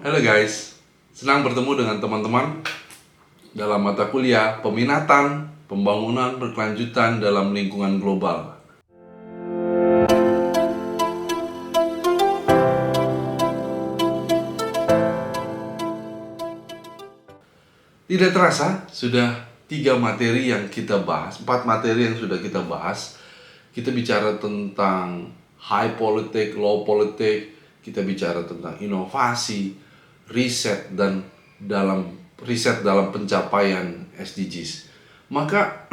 Halo guys, senang bertemu dengan teman-teman dalam mata kuliah Peminatan Pembangunan Berkelanjutan dalam Lingkungan Global. Tidak terasa, sudah 3 materi yang kita bahas, 4 materi yang sudah kita bahas. Kita bicara tentang high politik, low politik, kita bicara tentang inovasi, riset dalam pencapaian SDGs. Maka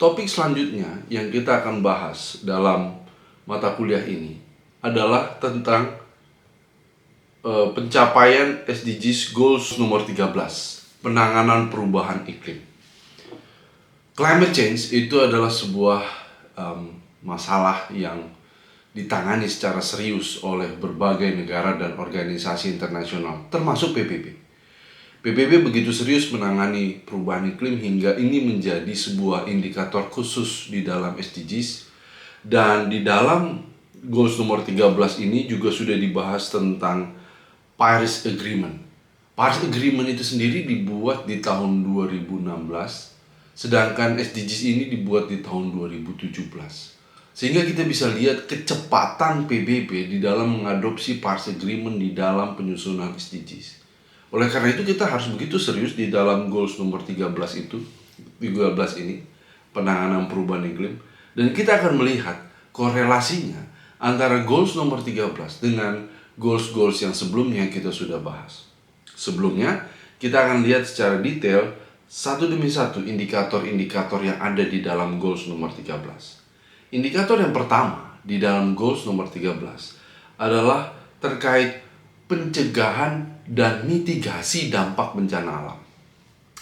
topik selanjutnya yang kita akan bahas dalam mata kuliah ini adalah tentang pencapaian SDGs Goals nomor 13, penanganan perubahan iklim. Climate change itu adalah sebuah masalah yang ditangani secara serius oleh berbagai negara dan organisasi internasional, termasuk PBB. PBB begitu serius menangani perubahan iklim hingga ini menjadi sebuah indikator khusus di dalam SDGs. Dan di dalam Goals nomor 13 ini juga sudah dibahas tentang Paris Agreement. Paris Agreement itu sendiri dibuat di tahun 2016, sedangkan SDGs ini dibuat di tahun 2017. Sehingga kita bisa lihat kecepatan PBB di dalam mengadopsi Paris Agreement di dalam penyusunan SDGs. Oleh karena itu kita harus begitu serius di dalam Goals nomor 13 ini, penanganan perubahan iklim. Dan kita akan melihat korelasinya antara Goals nomor 13 dengan goals-goals yang sebelumnya kita sudah bahas. Sebelumnya, kita akan lihat secara detail satu demi satu indikator-indikator yang ada di dalam Goals nomor 13. Indikator yang pertama di dalam Goals nomor 13 adalah terkait pencegahan dan mitigasi dampak bencana alam.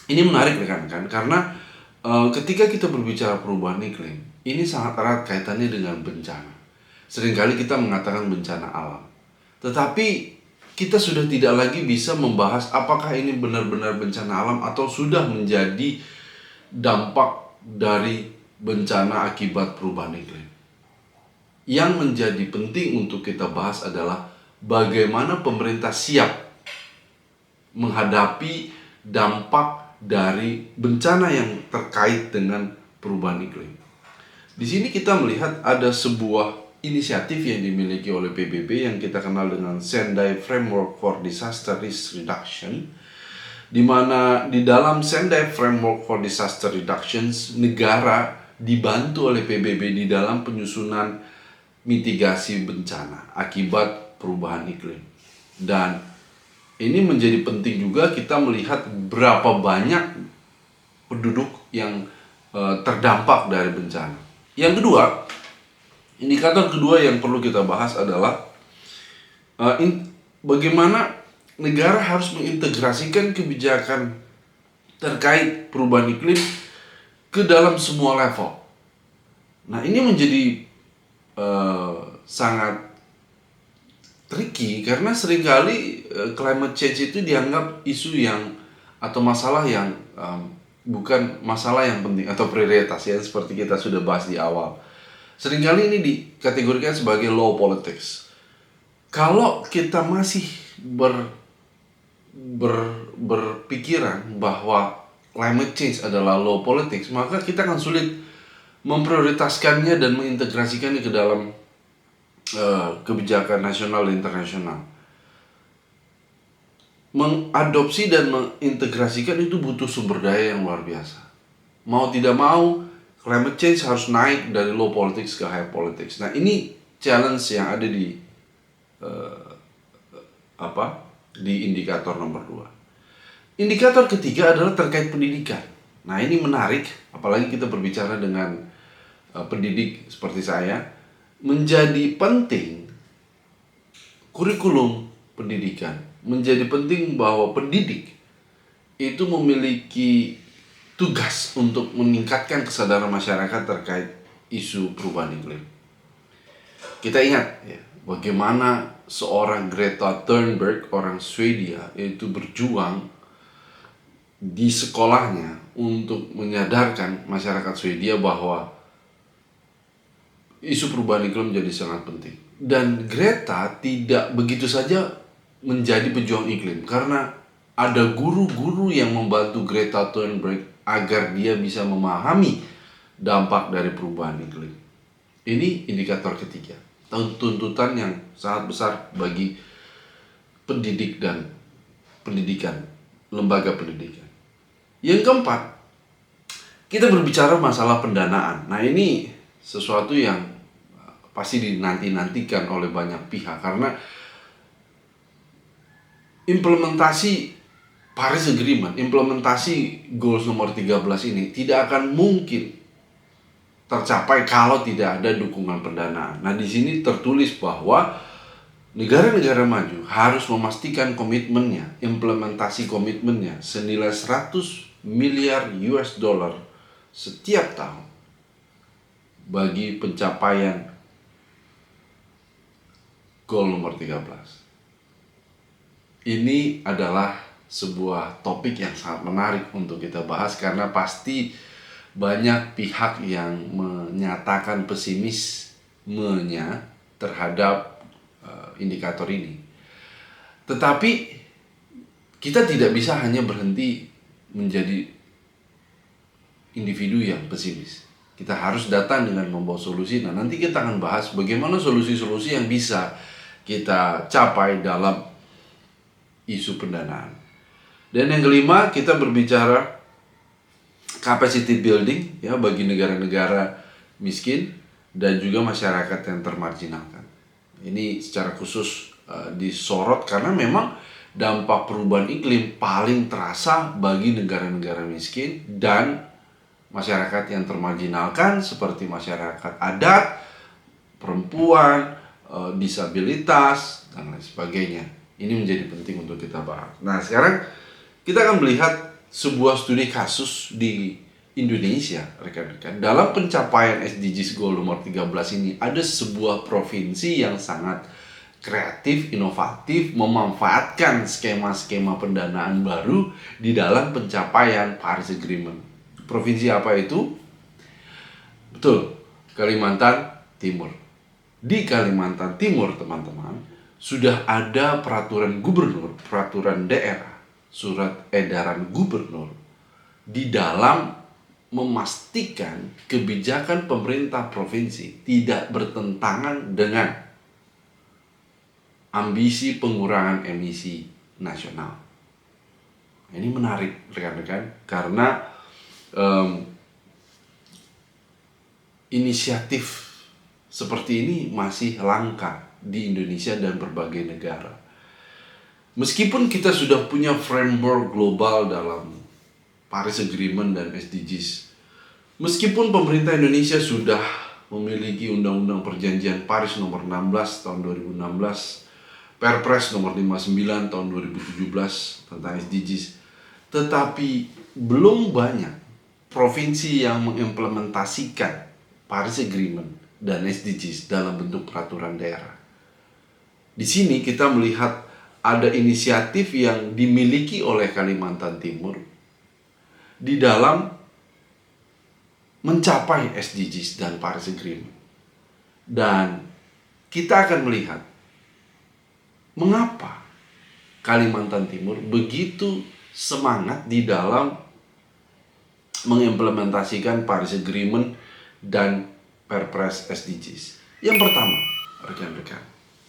Ini menarik rekan-rekan karena ketika kita berbicara perubahan iklim, ini sangat erat kaitannya dengan bencana. Seringkali kita mengatakan bencana alam. Tetapi kita sudah tidak lagi bisa membahas apakah ini benar-benar bencana alam atau sudah menjadi dampak dari bencana akibat perubahan iklim. Yang menjadi penting untuk kita bahas adalah bagaimana pemerintah siap menghadapi dampak dari bencana yang terkait dengan perubahan iklim. Di sini kita melihat ada sebuah inisiatif yang dimiliki oleh PBB yang kita kenal dengan Sendai Framework for Disaster Risk Reduction, di mana di dalam Sendai Framework for Disaster Reductions, negara dibantu oleh PBB di dalam penyusunan mitigasi bencana akibat perubahan iklim. Dan ini menjadi penting juga kita melihat berapa banyak penduduk yang terdampak dari bencana. Yang kedua, indikator kedua yang perlu kita bahas adalah bagaimana negara harus mengintegrasikan kebijakan terkait perubahan iklim ke dalam semua level. Nah, ini menjadi sangat tricky karena seringkali climate change itu dianggap isu yang atau masalah yang bukan masalah yang penting atau prioritas ya, seperti kita sudah bahas di awal. Seringkali ini dikategorikan sebagai low politics. Kalau kita masih berpikiran bahwa climate change adalah low politics, maka kita akan sulit memprioritaskannya dan mengintegrasikannya ke dalam kebijakan nasional dan internasional. Mengadopsi dan mengintegrasikan itu butuh sumber daya yang luar biasa. Mau tidak mau, climate change harus naik dari low politics ke high politics. Nah, ini challenge yang ada di indikator nomor 2. Indikator ketiga adalah terkait pendidikan. Nah, ini menarik, apalagi kita berbicara dengan pendidik seperti saya. Menjadi penting kurikulum pendidikan. Menjadi penting bahwa pendidik itu memiliki tugas untuk meningkatkan kesadaran masyarakat terkait isu perubahan iklim. Kita ingat ya, bagaimana seorang Greta Thunberg, orang Swedia, itu berjuang di sekolahnya untuk menyadarkan masyarakat Swedia bahwa isu perubahan iklim menjadi sangat penting. Dan Greta tidak begitu saja menjadi pejuang iklim karena ada guru-guru yang membantu Greta Thunberg agar dia bisa memahami dampak dari perubahan iklim. Ini indikator ketiga, tuntutan yang sangat besar bagi pendidik dan pendidikan, lembaga pendidikan. Yang keempat, kita berbicara masalah pendanaan. Nah, ini sesuatu yang pasti dinanti-nantikan oleh banyak pihak karena implementasi Paris Agreement, implementasi goals nomor 13 ini tidak akan mungkin tercapai kalau tidak ada dukungan pendanaan. Nah, di sini tertulis bahwa negara-negara maju harus memastikan komitmennya, implementasi komitmennya senilai 100 miliar US dollar setiap tahun bagi pencapaian goal nomor 13. Ini adalah sebuah topik yang sangat menarik untuk kita bahas karena pasti banyak pihak yang menyatakan pesimismenya terhadap indikator ini. Tetapi kita tidak bisa hanya berhenti menjadi individu yang pesimis. Kita harus datang dengan membawa solusi. Nah, nanti kita akan bahas bagaimana solusi-solusi yang bisa kita capai dalam isu pendanaan. Dan yang kelima, kita berbicara capacity building ya bagi negara-negara miskin dan juga masyarakat yang termarginalkan. Ini secara khusus disorot karena memang dampak perubahan iklim paling terasa bagi negara-negara miskin dan masyarakat yang termarginalkan seperti masyarakat adat, perempuan, disabilitas, dan lain sebagainya. Ini menjadi penting untuk kita bahas. Nah, sekarang kita akan melihat sebuah studi kasus di Indonesia, rekan-rekan. Dalam pencapaian SDGs Goal nomor 13 ini, ada sebuah provinsi yang sangat kreatif, inovatif, memanfaatkan skema-skema pendanaan baru di dalam pencapaian Paris Agreement. Provinsi apa itu? Betul, Kalimantan Timur. Di Kalimantan Timur, teman-teman, sudah ada peraturan gubernur, peraturan daerah, surat edaran gubernur di dalam memastikan kebijakan pemerintah provinsi tidak bertentangan dengan ambisi pengurangan emisi nasional. Ini menarik, rekan-rekan, karena inisiatif seperti ini masih langka di Indonesia dan berbagai negara. Meskipun kita sudah punya framework global dalam Paris Agreement dan SDGs, meskipun pemerintah Indonesia sudah memiliki Undang-Undang Perjanjian Paris nomor 16 tahun 2016, Perpres nomor 59 tahun 2017 tentang SDGs, tetapi belum banyak provinsi yang mengimplementasikan Paris Agreement dan SDGs dalam bentuk peraturan daerah. Di sini kita melihat ada inisiatif yang dimiliki oleh Kalimantan Timur di dalam mencapai SDGs dan Paris Agreement. Dan kita akan melihat mengapa Kalimantan Timur begitu semangat di dalam mengimplementasikan Paris Agreement dan Perpres SDGs. Yang pertama, rekan-rekan,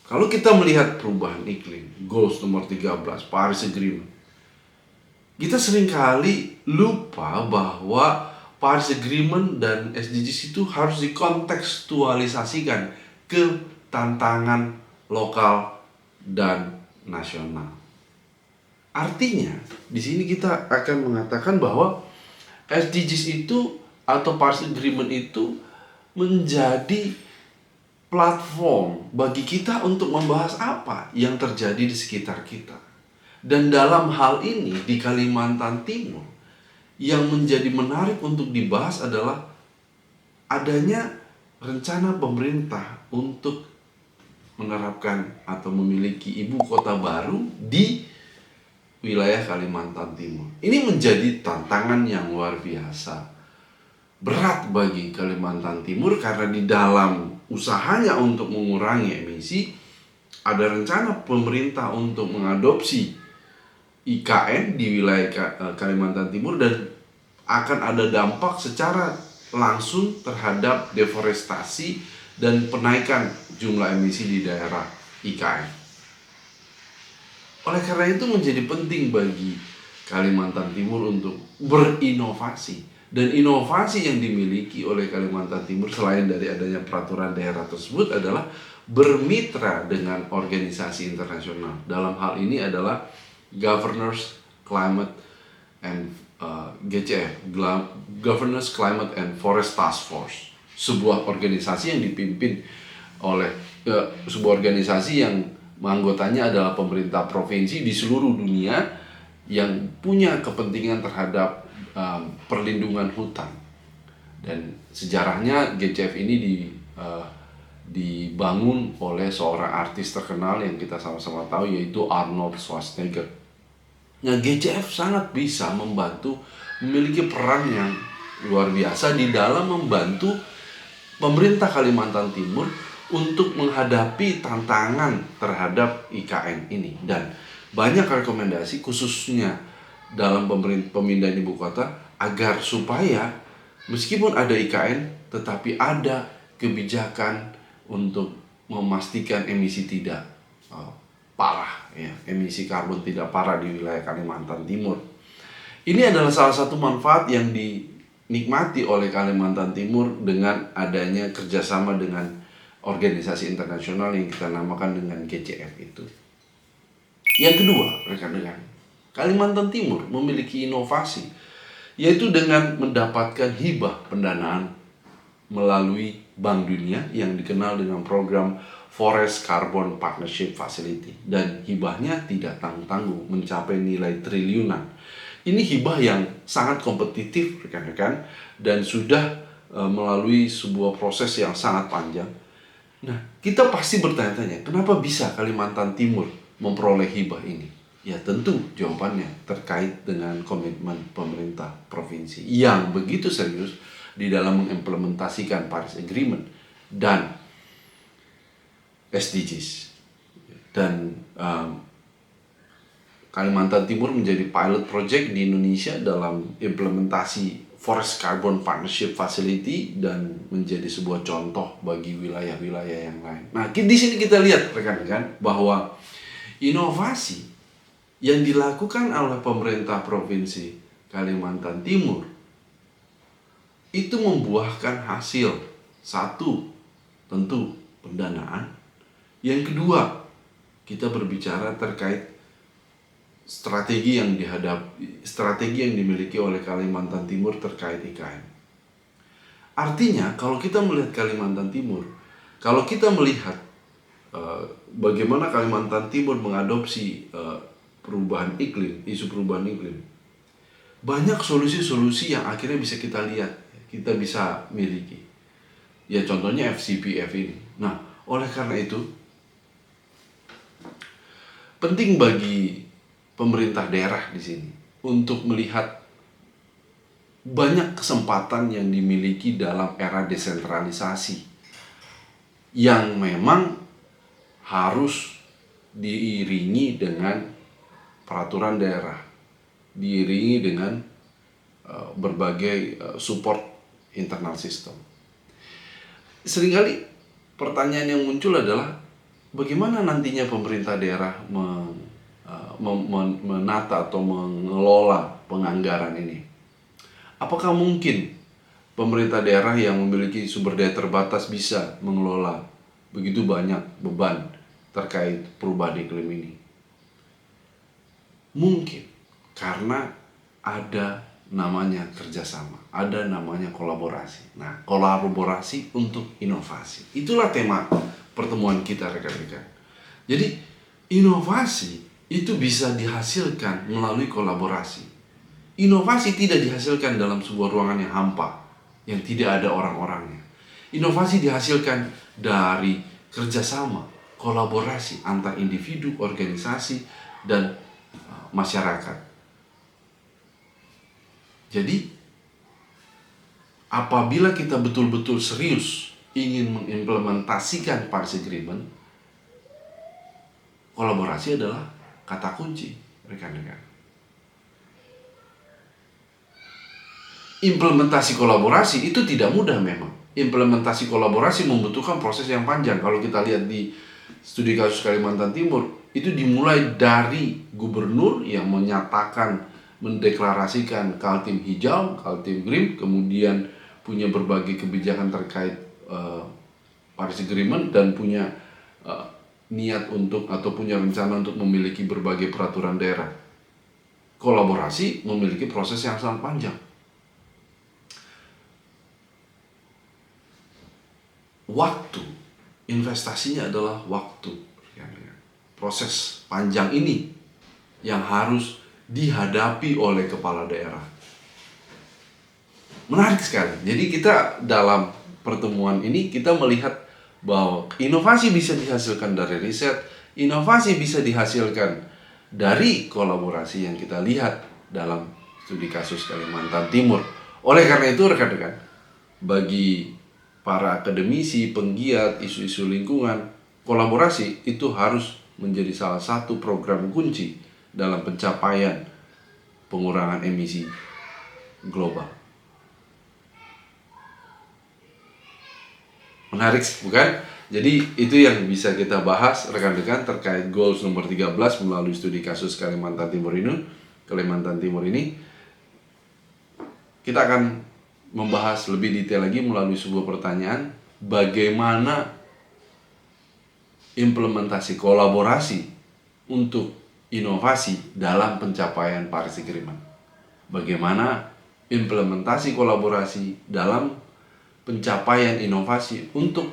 kalau kita melihat perubahan iklim, goals nomor 13, Paris Agreement, kita seringkali lupa bahwa Paris Agreement dan SDGs itu harus dikontekstualisasikan ke tantangan lokal dan nasional. Artinya, di sini kita akan mengatakan bahwa SDGs itu atau Paris Agreement itu menjadi platform bagi kita untuk membahas apa yang terjadi di sekitar kita. Dan dalam hal ini di Kalimantan Timur, yang menjadi menarik untuk dibahas adalah adanya rencana pemerintah untuk menerapkan atau memiliki ibu kota baru di wilayah Kalimantan Timur. Ini menjadi tantangan yang luar biasa berat bagi Kalimantan Timur karena di dalam usahanya untuk mengurangi emisi ada rencana pemerintah untuk mengadopsi IKN di wilayah Kalimantan Timur, dan akan ada dampak secara langsung terhadap deforestasi dan penaikan jumlah emisi di daerah IKN. Oleh karena itu menjadi penting bagi Kalimantan Timur untuk berinovasi. Dan inovasi yang dimiliki oleh Kalimantan Timur selain dari adanya peraturan daerah tersebut adalah bermitra dengan organisasi internasional. Dalam hal ini adalah Governors Climate and GCF, Governors Climate and Forest Task Force, sebuah organisasi yang dipimpin oleh sebuah organisasi yang anggotanya adalah pemerintah provinsi di seluruh dunia yang punya kepentingan terhadap perlindungan hutan. Dan sejarahnya GCF ini dibangun oleh seorang artis terkenal yang kita sama-sama tahu, yaitu Arnold Schwarzenegger. Nah, GCF sangat bisa membantu, memiliki peran yang luar biasa di dalam membantu pemerintah Kalimantan Timur untuk menghadapi tantangan terhadap IKN ini. Dan banyak rekomendasi khususnya dalam pemindahan ibu kota agar supaya meskipun ada IKN tetapi ada kebijakan untuk memastikan emisi tidak parah, ya, emisi karbon tidak parah di wilayah Kalimantan Timur. Ini adalah salah satu manfaat yang dinikmati oleh Kalimantan Timur dengan adanya kerjasama dengan organisasi internasional yang kita namakan dengan GCF itu. Yang kedua, rekan-rekan, Kalimantan Timur memiliki inovasi, yaitu dengan mendapatkan hibah pendanaan melalui Bank Dunia yang dikenal dengan program Forest Carbon Partnership Facility, dan hibahnya tidak tanggung-tanggung, mencapai nilai triliunan. Ini hibah yang sangat kompetitif, rekan-rekan, dan sudah melalui sebuah proses yang sangat panjang. Nah, kita pasti bertanya-tanya, kenapa bisa Kalimantan Timur memperoleh hibah ini? Ya tentu jawabannya terkait dengan komitmen pemerintah provinsi yang begitu serius di dalam mengimplementasikan Paris Agreement dan SDGs. Dan Kalimantan Timur menjadi pilot project di Indonesia dalam implementasi Forest Carbon Partnership Facility dan menjadi sebuah contoh bagi wilayah-wilayah yang lain. Nah, di sini kita lihat rekan-rekan bahwa inovasi yang dilakukan oleh pemerintah provinsi Kalimantan Timur itu membuahkan hasil. Satu, tentu pendanaan. Yang kedua, kita berbicara terkait strategi yang dimiliki oleh Kalimantan Timur terkait IKN. Artinya, kalau kita melihat Kalimantan Timur, kalau kita melihat bagaimana Kalimantan Timur mengadopsi perubahan iklim, isu perubahan iklim, banyak solusi-solusi yang akhirnya bisa kita lihat, kita bisa miliki. Ya contohnya FCPF ini. Nah, oleh karena itu penting bagi pemerintah daerah di sini untuk melihat banyak kesempatan yang dimiliki dalam era desentralisasi yang memang harus diiringi dengan peraturan daerah, diiringi dengan berbagai support internal system. Seringkali pertanyaan yang muncul adalah bagaimana nantinya pemerintah daerah menata atau mengelola penganggaran ini. Apakah mungkin pemerintah daerah yang memiliki sumber daya terbatas bisa mengelola begitu banyak beban terkait perubahan iklim ini? Mungkin, karena ada namanya kerjasama, ada namanya kolaborasi. Nah, kolaborasi untuk inovasi. Itulah tema pertemuan kita, rekan-rekan. Jadi, inovasi itu bisa dihasilkan melalui kolaborasi. Inovasi tidak dihasilkan dalam sebuah ruangan yang hampa, yang tidak ada orang-orangnya. Inovasi dihasilkan dari kerjasama, kolaborasi antar individu, organisasi, dan masyarakat. Jadi, apabila kita betul-betul serius ingin mengimplementasikan Paris Agreement, Kolaborasi adalah kata kunci, rekan-rekan. Implementasi kolaborasi itu tidak mudah memang. Implementasi kolaborasi membutuhkan proses yang panjang. Kalau kita lihat di studi kasus Kalimantan Timur, itu dimulai dari gubernur yang menyatakan, mendeklarasikan Kaltim Hijau, Kaltim Green, kemudian punya berbagai kebijakan terkait Paris Agreement, dan punya niat untuk atau punya rencana untuk memiliki berbagai peraturan daerah. Kolaborasi memiliki proses yang sangat panjang. Waktu, investasinya adalah waktu. Proses panjang ini yang harus dihadapi oleh kepala daerah. Menarik sekali. Jadi kita dalam pertemuan ini kita melihat bahwa inovasi bisa dihasilkan dari riset, inovasi bisa dihasilkan dari kolaborasi yang kita lihat dalam studi kasus Kalimantan Timur. Oleh karena itu rekan-rekan, bagi para akademisi, penggiat isu-isu lingkungan, kolaborasi itu harus menjadi salah satu program kunci dalam pencapaian pengurangan emisi global. Menarik, bukan? Jadi itu yang bisa kita bahas rekan-rekan terkait goals nomor 13 melalui studi kasus Kalimantan Timur ini. Kita akan membahas lebih detail lagi melalui sebuah pertanyaan, bagaimana implementasi kolaborasi untuk inovasi dalam pencapaian Paris Agreement. Bagaimana implementasi kolaborasi dalam pencapaian inovasi untuk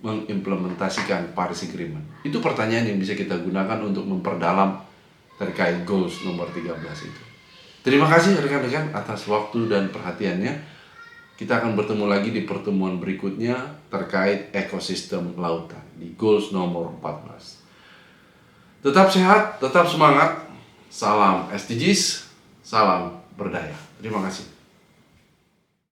mengimplementasikan Paris Agreement. Itu pertanyaan yang bisa kita gunakan untuk memperdalam terkait goals nomor 13 itu. Terima kasih rekan-rekan atas waktu dan perhatiannya. Kita akan bertemu lagi di pertemuan berikutnya terkait ekosistem lautan di goals nomor 14. Tetap sehat, tetap semangat. Salam SDGs, salam berdaya. Terima kasih.